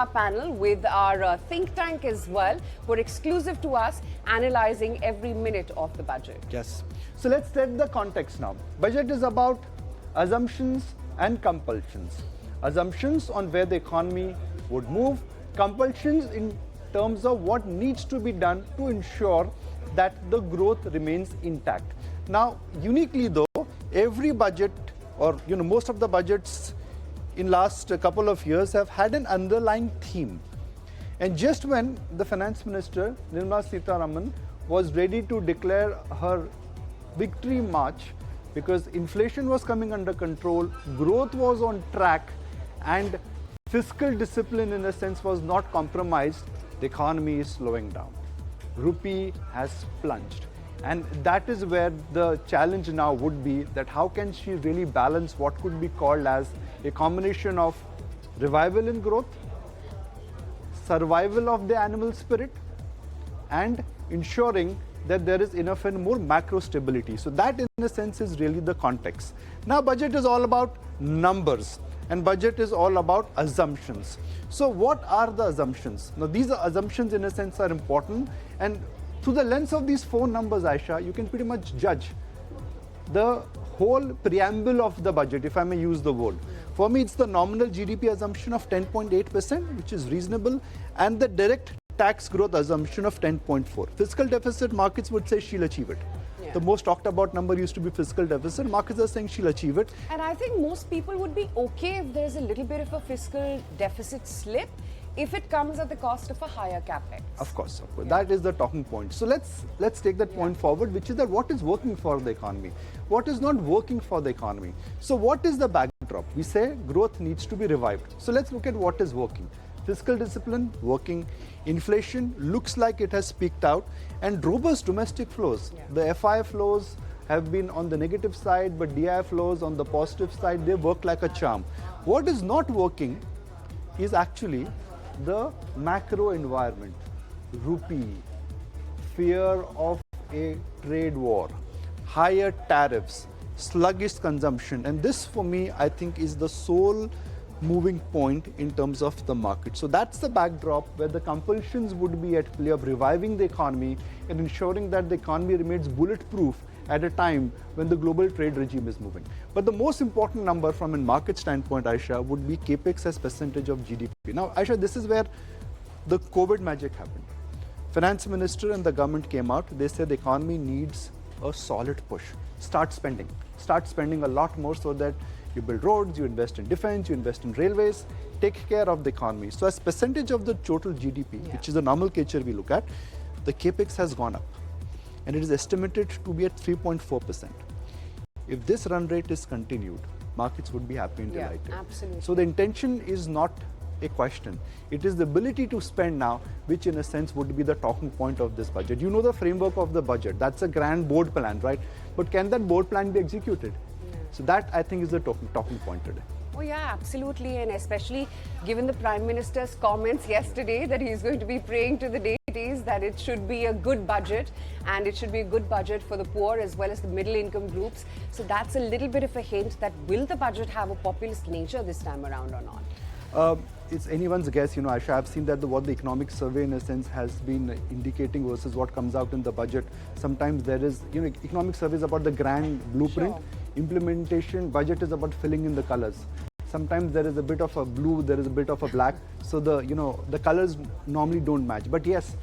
our panel with our think tank as well, who are exclusive to us, analyzing every minute of the budget. Yes. So let's set the context now. Budget is about assumptions and compulsions. Assumptions on where the economy would move, compulsions in terms of what needs to be done to ensure that the growth remains intact. Now, uniquely though, every budget or most of the budgets in last couple of years have had an underlying theme. And just when the Finance Minister Nirmala Sitharaman was ready to declare her victory march, because inflation was coming under control, growth was on track, and fiscal discipline in a sense was not compromised, the economy is slowing down. Rupee has plunged. And that is where the challenge now would be, that how can she really balance what could be called as a combination of revival in growth, survival of the animal spirit, and ensuring that there is enough and more macro stability. So that in a sense is really the context. Now budget is all about numbers and budget is all about assumptions. So what are the assumptions? Now these assumptions in a sense are important, and through the lens of these four numbers, Aisha, you can pretty much judge the whole preamble of the budget, if I may use the word. For me, it's the nominal GDP assumption of 10.8%, which is reasonable, and the direct tax growth assumption of 10.4. Fiscal deficit, markets would say she'll achieve it. Yeah. The most talked about number used to be fiscal deficit. Markets are saying she'll achieve it. And I think most people would be okay if there's a little bit of a fiscal deficit slip, if it comes at the cost of a higher capex. Of course. Yeah. That is the talking point. So let's take that point forward, which is that what is working for the economy, what is not working for the economy. So what is the backdrop? We say growth needs to be revived. So let's look at what is working. Fiscal discipline, working. Inflation looks like it has peaked out, and robust domestic flows. Yeah. The FI flows have been on the negative side, but DI flows on the positive side, they work like a charm. What is not working is actually the macro environment. Rupee, fear of a trade war, higher tariffs, sluggish consumption, and this for me I think is the sole moving point in terms of the market. So that's the backdrop where the compulsions would be at play of reviving the economy and ensuring that the economy remains bulletproof at a time when the global trade regime is moving. But the most important number from a market standpoint, Aisha, would be capex as percentage of GDP. Now, Aisha, this is where the COVID magic happened. Finance Minister and the government came out, they said the economy needs a solid push. Start spending a lot more so that you build roads, you invest in defense, you invest in railways, take care of the economy. So as percentage of the total GDP, which is the nomenclature we look at, the capex has gone up. And it is estimated to be at 3.4%. If this run rate is continued, markets would be happy and delighted. Yeah, absolutely. So the intention is not a question. It is the ability to spend now, which in a sense would be the talking point of this budget. You know the framework of the budget. That's a grand board plan, right? But can that board plan be executed? Yeah. So that, I think, is the talking point today. Oh yeah, absolutely, and especially given the Prime Minister's comments yesterday that he's going to be praying to the deities that it should be a good budget, and it should be a good budget for the poor as well as the middle income groups. So that's a little bit of a hint that will the budget have a populist nature this time around or not? It's anyone's guess, Aisha. I've seen that what the economic survey in a sense has been indicating versus what comes out in the budget. Sometimes there is, economic survey is about the grand blueprint. Sure. Implementation, budget is about filling in the colors. Sometimes there is a bit of a blue, there is a bit of a black. So the colors normally don't match. But yes,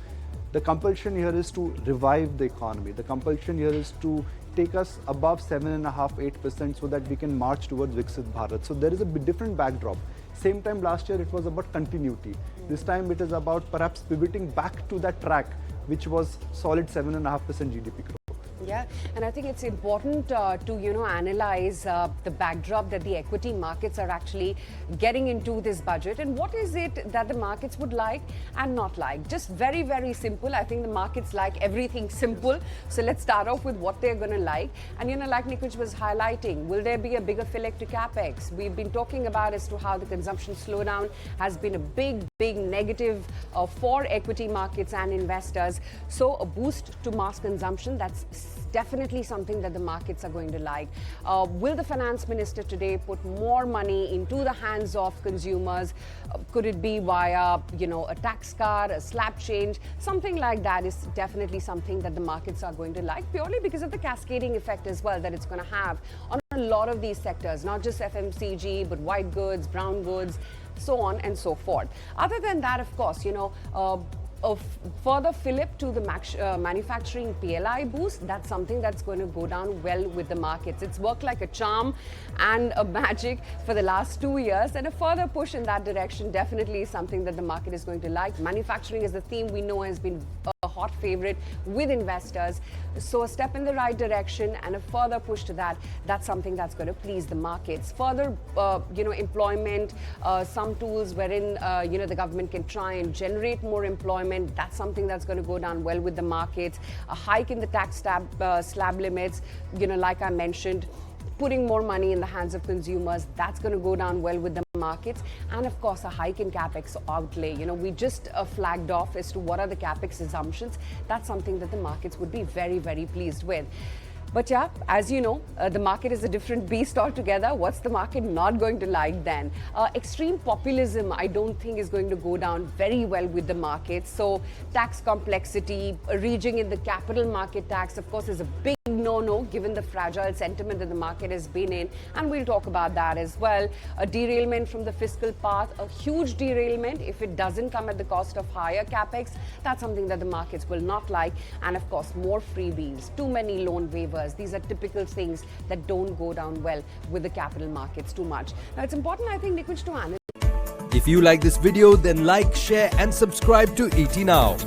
the compulsion here is to revive the economy. The compulsion here is to take us above 7.5–8% so that we can march towards Viksit Bharat. So there is a different backdrop. Same time last year it was about continuity. This time it is about perhaps pivoting back to that track, which was solid 7.5% GDP growth. Yeah, and I think it's important to, analyze the backdrop that the equity markets are actually getting into this budget, and what is it that the markets would like and not like. Just very, very simple. I think the markets like everything simple. So let's start off with what they're going to like. And, like Nikunj was highlighting, will there be a bigger fillip to capex? We've been talking about as to how the consumption slowdown has been a big negative for equity markets and investors. So a boost to mass consumption, that's definitely something that the markets are going to like. Will the finance minister today put more money into the hands of consumers? Could it be via, a tax cut, a slab change? Something like that is definitely something that the markets are going to like, purely because of the cascading effect as well that it's going to have on a lot of these sectors, not just FMCG, but white goods, brown goods, so on and so forth. Other than that, of course, a further fillip to the manufacturing PLI boost, that's something that's going to go down well with the markets. It's worked like a charm and a magic for the last 2 years, and a further push in that direction definitely is something that the market is going to like. Manufacturing is the theme we know has been a hot favorite with investors. So a step in the right direction and a further push to that, that's something that's going to please the markets. Further, employment, some tools wherein, the government can try and generate more employment. That's something that's going to go down well with the markets. A hike in the tax slab limits, like I mentioned, putting more money in the hands of consumers, that's going to go down well with the markets. And of course, a hike in capex outlay. We just flagged off as to what are the capex assumptions. That's something that the markets would be very, very pleased with. But yeah, as you know, the market is a different beast altogether. What's the market not going to like then? Extreme populism, I don't think, is going to go down very well with the markets. So tax complexity, reaching in the capital market tax, of course, is a big no-no given the fragile sentiment that the market has been in, and we'll talk about that as well. A derailment from the fiscal path, a huge derailment if it doesn't come at the cost of higher capex. That's something that the markets will not like. And of course, more freebies, too many loan waivers. These are typical things that don't go down well with the capital markets too much. Now, it's important, I think, Nikunj, to analyze. If you like this video, then like, share and subscribe to ET Now.